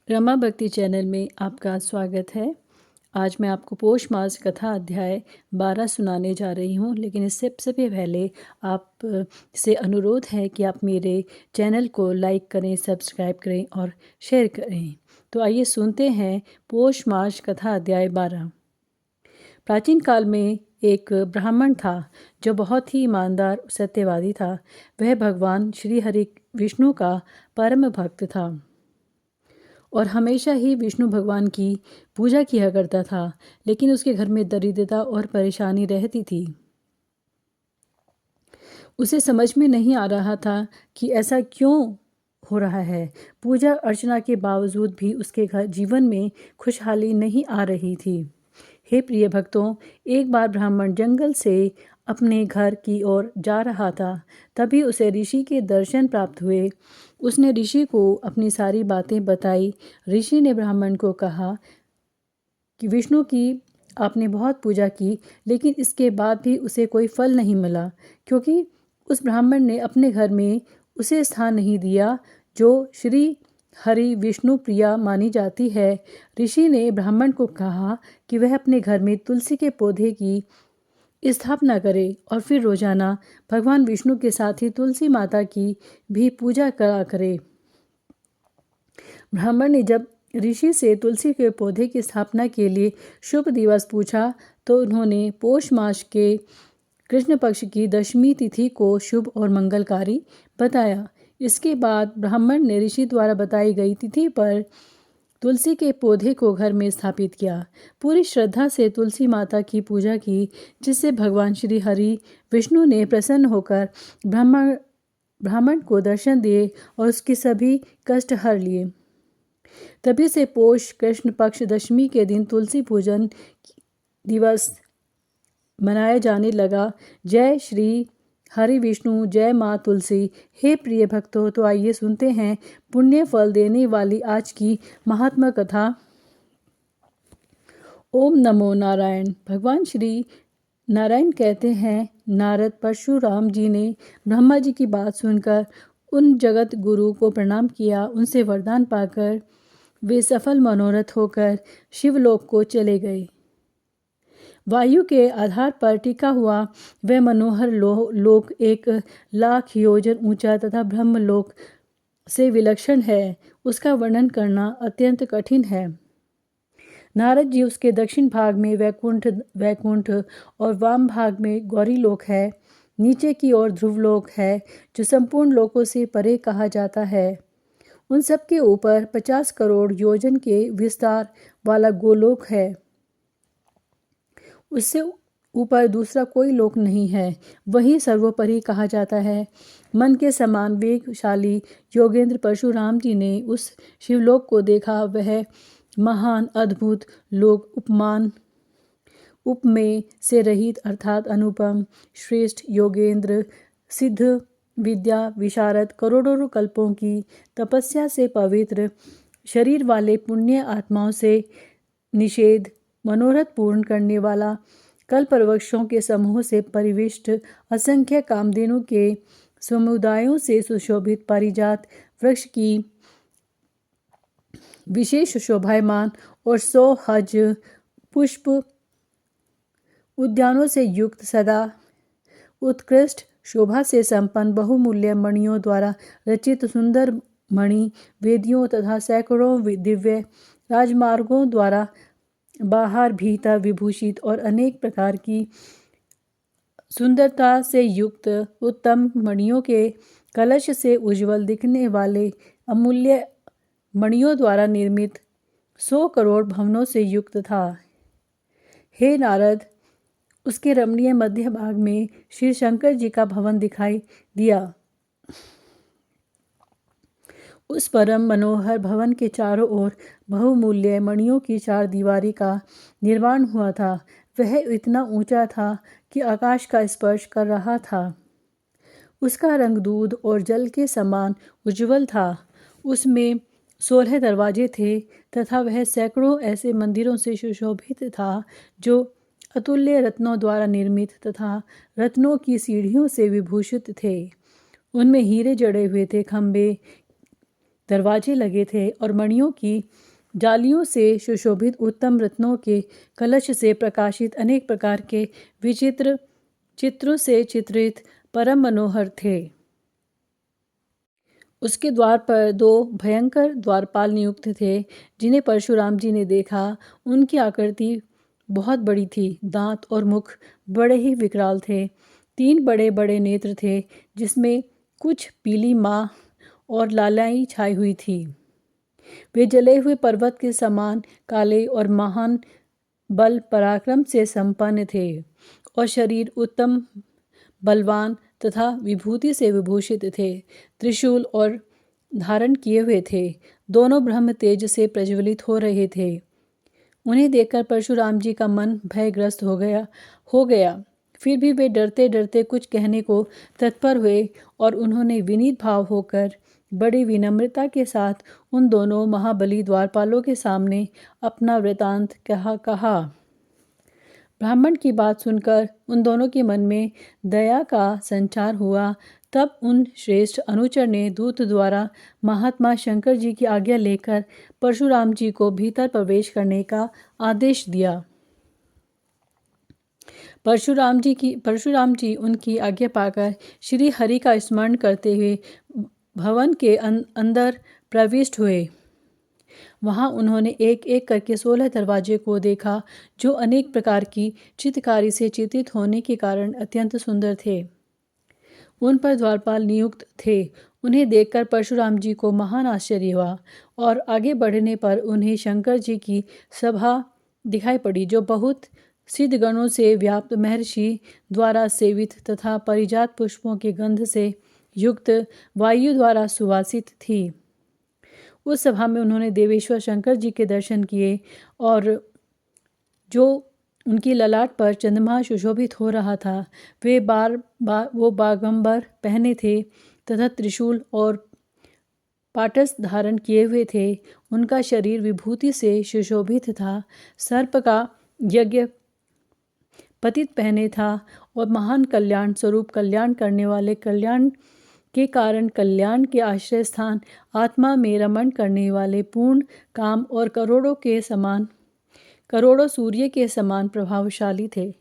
रमा भक्ति चैनल में आपका स्वागत है। आज मैं आपको पौष मास कथा अध्याय 12 सुनाने जा रही हूँ, लेकिन इससे सबसे पहले आप से अनुरोध है कि आप मेरे चैनल को लाइक करें, सब्सक्राइब करें और शेयर करें। तो आइए सुनते हैं पौष मास कथा अध्याय 12। प्राचीन काल में एक ब्राह्मण था जो बहुत ही ईमानदार सत्यवादी था। वह भगवान श्री हरि विष्णु का परम भक्त था और हमेशा ही विष्णु भगवान की पूजा किया करता था, लेकिन उसके घर में दरिद्रता और परेशानी रहती थी। उसे समझ में नहीं आ रहा था कि ऐसा क्यों हो रहा है। पूजा अर्चना के बावजूद भी उसके घर जीवन में खुशहाली नहीं आ रही थी। हे प्रिय भक्तों, एक बार ब्राह्मण जंगल से अपने घर की ओर जा रहा था। तभी उसे ऋषि के दर्शन प्राप्त हुए। उसने ऋषि को अपनी सारी बातें बताई। ऋषि ने ब्राह्मण को कहा कि विष्णु की आपने बहुत पूजा की, लेकिन इसके बाद भी उसे कोई फल नहीं मिला, क्योंकि उस ब्राह्मण ने अपने घर में उसे स्थान नहीं दिया जो श्री हरि विष्णु प्रिया मानी जाती है। ऋषि ने ब्राह्मण को कहा कि वह अपने घर में तुलसी के पौधे की स्थापना करे और फिर रोजाना भगवान विष्णु के साथ ही तुलसी माता की भी पूजा करा करे। ब्राह्मण ने जब ऋषि से तुलसी के पौधे की स्थापना के लिए शुभ दिवस पूछा तो उन्होंने पौष मास के कृष्ण पक्ष की दशमी तिथि को शुभ और मंगलकारी बताया। इसके बाद ब्राह्मण ने ऋषि द्वारा बताई गई तिथि पर तुलसी के पौधे को घर में स्थापित किया। पूरी श्रद्धा से तुलसी माता की पूजा की, जिससे भगवान श्री हरि विष्णु ने प्रसन्न होकर ब्राह्मण को दर्शन दिए और उसके सभी कष्ट हर लिए। तभी से पौष कृष्ण पक्ष दशमी के दिन तुलसी पूजन दिवस मनाया जाने लगा। जय श्री हरि विष्णु, जय माँ तुलसी। हे प्रिय भक्तों, तो आइए सुनते हैं पुण्य फल देने वाली आज की महात्मा कथा। ओम नमो नारायण। भगवान श्री नारायण कहते हैं, नारद परशुराम जी ने ब्रह्मा जी की बात सुनकर उन जगत गुरु को प्रणाम किया। उनसे वरदान पाकर वे सफल मनोरथ होकर शिवलोक को चले गए। वायु के आधार पर टिका हुआ वह मनोहर लोक 1,00,000 योजन ऊंचा तथा ब्रह्मलोक से विलक्षण है। उसका वर्णन करना अत्यंत कठिन है। नारद जी उसके दक्षिण भाग में वैकुंठ और वाम भाग में गौरीलोक है। नीचे की ओर ध्रुवलोक है, जो संपूर्ण लोकों से परे कहा जाता है। उन सब के ऊपर 50 करोड़ योजन के विस्तार वाला गोलोक है। उससे ऊपर दूसरा कोई लोक नहीं है। वही सर्वोपरि कहा जाता है। मन के समान वेगशाली योगेंद्र परशुराम जी ने उस शिवलोक को देखा। वह महान अद्भुत लोक उपमेय से रहित अर्थात अनुपम, श्रेष्ठ, योगेंद्र, सिद्ध, विद्या विशारद, करोड़ों कल्पों की तपस्या से पवित्र शरीर वाले पुण्य आत्माओं से निषेध मनोरथ पूर्ण करने वाला, कल्पवृक्षों के समूह से परिविष्ट, असंख्य कामधेनु के समुदायों से सुशोभित पारिजात वृक्ष की विशेष शोभायमान और 100 हज पुष्प उद्यानों से युक्त, सदा उत्कृष्ट शोभा से संपन्न, बहुमूल्य मणियों द्वारा रचित सुंदर मणि वेदियों तथा सैकड़ों दिव्य राजमार्गों द्वारा बाहर भीतर विभूषित और अनेक प्रकार की सुंदरता से युक्त, उत्तम मणियों के कलश से उज्जवल दिखने वाले अमूल्य मणियों द्वारा निर्मित 100 करोड़ भवनों से युक्त था। हे नारद, उसके रमणीय मध्य भाग में श्री शंकर जी का भवन दिखाई दिया। उस परम मनोहर भवन के चारों ओर बहुमूल्य मणियों की 4 दीवारी का निर्माण हुआ था। वह इतना ऊंचा था कि आकाश का स्पर्श कर रहा था। उसका रंग दूध और जल के समान उज्जवल था। उसमें 16 दरवाजे थे तथा वह सैकड़ों ऐसे मंदिरों से सुशोभित था, जो अतुल्य रत्नों द्वारा निर्मित तथा रत्नों की सीढ़ियों से विभूषित थे। उनमें हीरे जड़े हुए थे। खंभे दरवाजे लगे थे और मणियों की जालियों से सुशोभित उत्तम रत्नों के कलश से प्रकाशित अनेक प्रकार के विचित्र चित्रों से चित्रित परम मनोहर थे। उसके द्वार पर 2 भयंकर द्वारपाल नियुक्त थे, जिन्हें परशुराम जी ने देखा। उनकी आकृति बहुत बड़ी थी, दांत और मुख बड़े ही विकराल थे। 3 बड़े बड़े नेत्र थे, जिसमें कुछ पीली माँ और लालाई छाई हुई थी। वे जले हुए पर्वत के समान काले और महान बल पराक्रम से संपन्न थे, और शरीर उत्तम बलवान तथा विभूति से विभूषित थे। त्रिशूल और धारण किए हुए थे। दोनों ब्रह्म तेज से प्रज्वलित हो रहे थे। उन्हें देखकर परशुराम जी का मन भयग्रस्त हो गया। फिर भी वे डरते डरते कुछ कहने को तत्पर हुए, और उन्होंने विनीत भाव होकर बड़ी विनम्रता के साथ उन दोनों महाबली द्वारपालों के सामने अपना वृतांत कहा। ब्राह्मण की बात सुनकर उन दोनों के मन में दया का संचार हुआ। तब उन श्रेष्ठ अनुचर ने दूत द्वारा महात्मा शंकर जी की आज्ञा लेकर परशुराम जी को भीतर प्रवेश करने का आदेश दिया। परशुराम जी उनकी आज्ञा पाकर श्री हरि का स्मरण करते हुए भवन के अंदर प्रविष्ट हुए। वहां उन्होंने एक एक करके 16 दरवाजे को देखा, जो अनेक प्रकार की चित्रकारी से चित्रित होने के कारण अत्यंत सुंदर थे। उन पर द्वारपाल नियुक्त थे। उन्हें देखकर परशुराम जी को महान आश्चर्य हुआ, और आगे बढ़ने पर उन्हें शंकर जी की सभा दिखाई पड़ी, जो बहुत सिद्धगणों से व्याप्त महर्षि द्वारा सेवित तथा परिजात पुष्पों के गंध से युक्त वायु द्वारा सुवासित थी। उस सभा में उन्होंने देवेश्वर शंकर जी के दर्शन किए, और जो उनकी ललाट पर चंद्रमा सुशोभित हो रहा था, वे वो बागंबर पहने थे तथा त्रिशूल और पाटस धारण किए हुए थे। उनका शरीर विभूति से सुशोभित था। सर्प का यज्ञ पतित पहने था, और महान कल्याण स्वरूप कल्याण करने वाले कल्याण के कारण कल्याण के आश्रय स्थान आत्मा में रमण करने वाले पूर्ण काम और करोड़ों सूर्य के समान प्रभावशाली थे।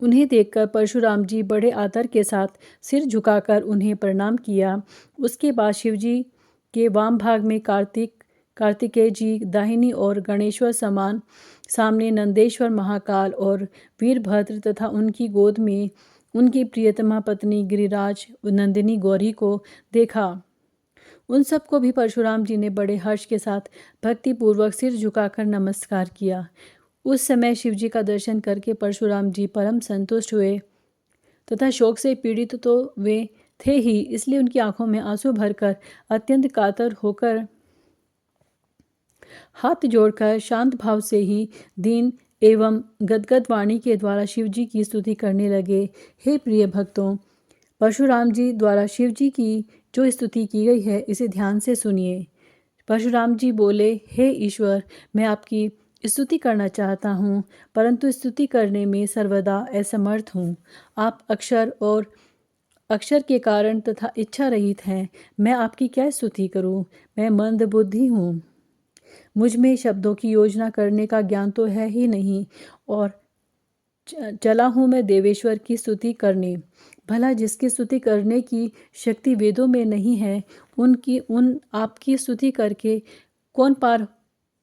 उन्हें देखकर परशुराम जी बड़े आदर के साथ सिर झुकाकर उन्हें प्रणाम किया। उसके बाद शिवजी के वाम भाग में कार्तिकेय जी, दाहिनी और गणेश्वर सामने नंदेश्वर महाकाल और वीरभद्र तथा उनकी गोद में उनकी प्रियतमा पत्नी गिरिराज नंदिनी गौरी को देखा। उन सबको भी परशुराम जी ने बड़े हर्ष के साथ भक्तिपूर्वक सिर झुकाकर नमस्कार किया। उस समय शिवजी का दर्शन करके परशुराम जी परम संतुष्ट हुए तथा शोक से पीड़ित तो वे थे ही, इसलिए उनकी आंखों में आंसू भरकर अत्यंत कातर होकर हाथ जोड़कर शांत भाव से ही दीन एवं गदगद वाणी के द्वारा शिवजी की स्तुति करने लगे। हे प्रिय भक्तों, परशुराम जी द्वारा शिवजी की जो स्तुति की गई है, इसे ध्यान से सुनिए। परशुराम जी बोले, हे ईश्वर, मैं आपकी स्तुति करना चाहता हूँ, परंतु स्तुति करने में सर्वदा असमर्थ हूँ। आप अक्षर के कारण तथा इच्छा रहित हैं। मैं आपकी क्या स्तुति करूँ? मैं मंद बुद्धि हूँ। मुझ में शब्दों की योजना करने का ज्ञान तो है ही नहीं, और चला हूँ मैं देवेश्वर की स्तुति करने। भला जिसकी स्तुति करने की शक्ति वेदों में नहीं है, आपकी स्तुति करके कौन पार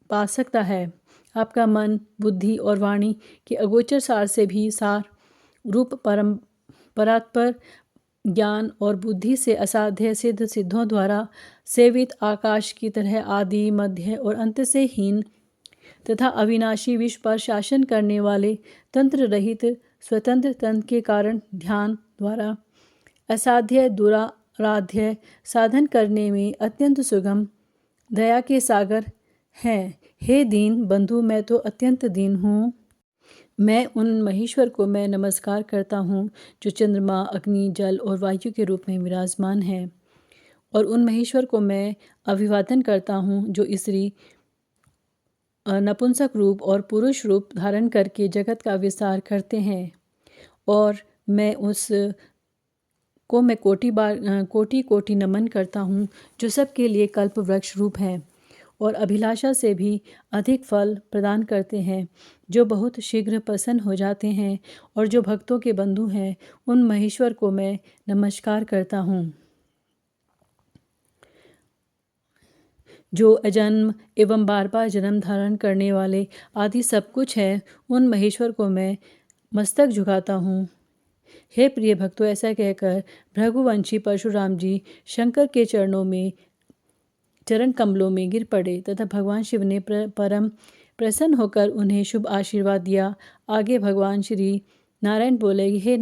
पा सकता है? आपका मन, बुद्धि और वाणी के अगोचर सार से भी सार रूप परात्पर ज्ञान और बुद्धि से असाध्य सिद्धों द्वारा सेवित आकाश की तरह आदि, मध्य और अंत से हीन तथा अविनाशी विश्व पर शासन करने वाले तंत्र रहित स्वतंत्र तंत्र के कारण ध्यान द्वारा असाध्य दुराराध्य साधन करने में अत्यंत सुगम दया के सागर हैं। हे दीन बंधु, मैं तो अत्यंत दीन हूँ। मैं उन महेश्वर को मैं नमस्कार करता हूँ जो चंद्रमा, अग्नि, जल और वायु के रूप में विराजमान है, और उन महेश्वर को मैं अभिवादन करता हूँ जो स्त्री, नपुंसक रूप और पुरुष रूप धारण करके जगत का विस्तार करते हैं। और मैं उस को मैं कोटि कोटि नमन करता हूँ, जो सबके लिए कल्प वृक्ष रूप हैं और अभिलाषा से भी अधिक फल प्रदान करते हैं, जो बहुत शीघ्र प्रसन्न हो जाते हैं और जो भक्तों के बंधु हैं, उन महेश्वर को मैं नमस्कार करता हूँ। जो अजन्म एवं बार बार जन्म धारण करने वाले आदि सब कुछ है, उन महेश्वर को मैं मस्तक झुकाता हूँ। हे प्रिय भक्तों, ऐसा कहकर भृगुवंशी परशुराम जी शंकर के चरण कमलों में गिर पड़े तथा भगवान शिव ने परम प्रसन्न होकर उन्हें शुभ आशीर्वाद दिया। आगे भगवान श्री नारायण बोले, हे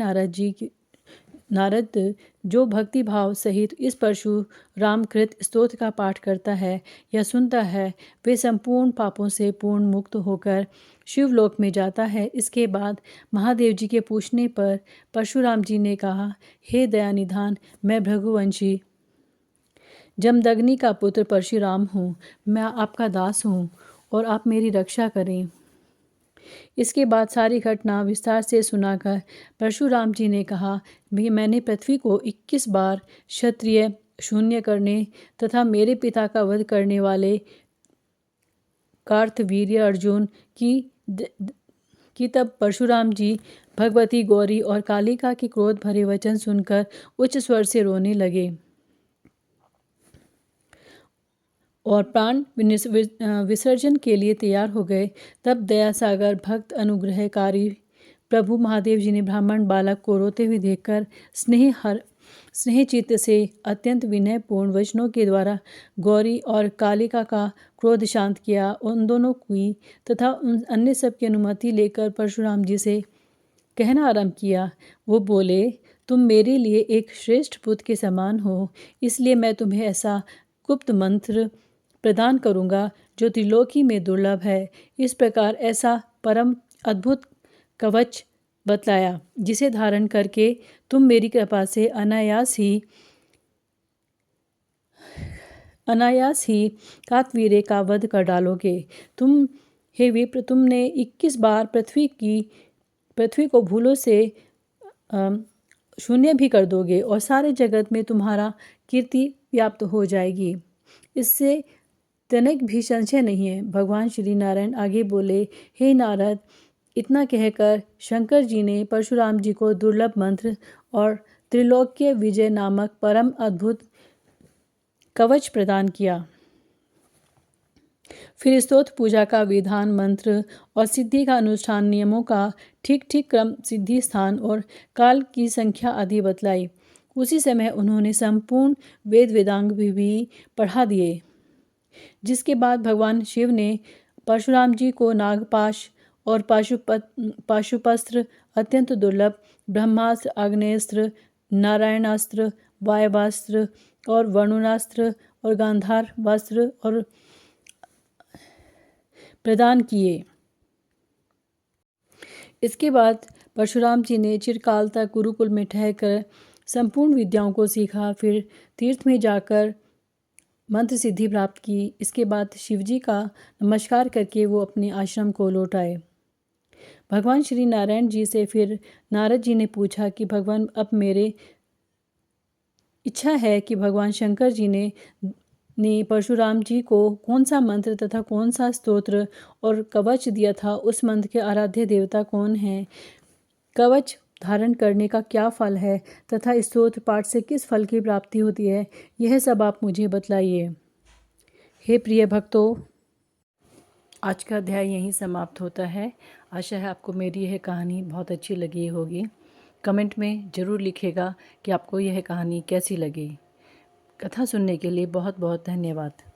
नारद, जो भक्ति भाव सहित इस परशुराम कृत स्तोत्र का पाठ करता है या सुनता है, वे संपूर्ण पापों से पूर्ण मुक्त होकर शिवलोक में जाता है। इसके बाद महादेव जी के पूछने पर परशुराम जी ने कहा, हे दयानिधान, मैं भृगुवंशी जमदग्नि का पुत्र परशुराम हूँ। मैं आपका दास हूँ और आप मेरी रक्षा करें। इसके बाद सारी घटना विस्तार से सुनाकर परशुराम जी ने कहा, मैंने पृथ्वी को 21 बार क्षत्रिय शून्य करने तथा मेरे पिता का वध करने वाले कार्तवीर्य अर्जुन की तब परशुराम जी भगवती गौरी और कालिका के क्रोध भरे वचन सुनकर उच्च स्वर से रोने लगे और प्राण विसर्जन के लिए तैयार हो गए। तब दयासागर भक्त अनुग्रहकारी प्रभु महादेव जी ने ब्राह्मण बालक को रोते हुए देखकर स्नेह चित्त से अत्यंत विनयपूर्ण वचनों के द्वारा गौरी और कालिका का क्रोध शांत किया। उन दोनों की तथा उन अन्य सब की अनुमति लेकर परशुराम जी से कहना आरंभ किया। वो बोले, तुम मेरे लिए एक श्रेष्ठ पुत्र के समान हो, इसलिए मैं तुम्हें ऐसा गुप्त मंत्र प्रदान करूंगा जो त्रिलोकी में दुर्लभ है। इस प्रकार ऐसा परम अद्भुत कवच बतलाया, जिसे धारण करके तुम मेरी कृपा से अनायास ही कार्तवीर्य का वध कर डालोगे। तुम हे विप्र, तुमने 21 बार पृथ्वी को भूलों से शून्य भी कर दोगे और सारे जगत में तुम्हारा कीर्ति व्याप्त हो जाएगी। इससे तनिक भी संशय नहीं है। भगवान श्री नारायण आगे बोले, हे नारद, इतना कहकर शंकर जी ने परशुराम जी को दुर्लभ मंत्र और त्रिलोक्य विजय नामक परम अद्भुत कवच प्रदान किया। फिर स्तोत्र पूजा का विधान, मंत्र और सिद्धि का अनुष्ठान, नियमों का ठीक ठीक क्रम, सिद्धि स्थान और काल की संख्या आदि बतलाई। उसी समय उन्होंने संपूर्ण वेदांग भी पढ़ा दिए। जिसके बाद भगवान शिव ने परशुराम जी को नागपाश और पाशुपस्त्र, अत्यंत दुर्लभ ब्रह्मास्त्र, आग्नेयास्त्र, नारायणास्त्र, वायवास्त्र और वरुणास्त्र और गांधार वस्त्र और प्रदान किए। इसके बाद परशुराम जी ने चिरकाल तक गुरुकुल में ठहरकर संपूर्ण विद्याओं को सीखा। फिर तीर्थ में जाकर मंत्र सिद्धि प्राप्त की। इसके बाद शिवजी का नमस्कार करके वो अपने आश्रम को लौट आए। भगवान श्री नारायण जी से फिर नारद जी ने पूछा कि भगवान, अब मेरे इच्छा है कि भगवान शंकर जी ने परशुराम जी को कौन सा मंत्र तथा कौन सा स्तोत्र और कवच दिया था, उस मंत्र के आराध्य देवता कौन हैं, कवच धारण करने का क्या फल है तथा स्तोत्र पाठ से किस फल की प्राप्ति होती है, यह सब आप मुझे बतलाइए। हे प्रिय भक्तों, आज का अध्याय यहीं समाप्त होता है। आशा है आपको मेरी यह कहानी बहुत अच्छी लगी होगी। कमेंट में ज़रूर लिखिएगा कि आपको यह कहानी कैसी लगी। कथा सुनने के लिए बहुत बहुत धन्यवाद।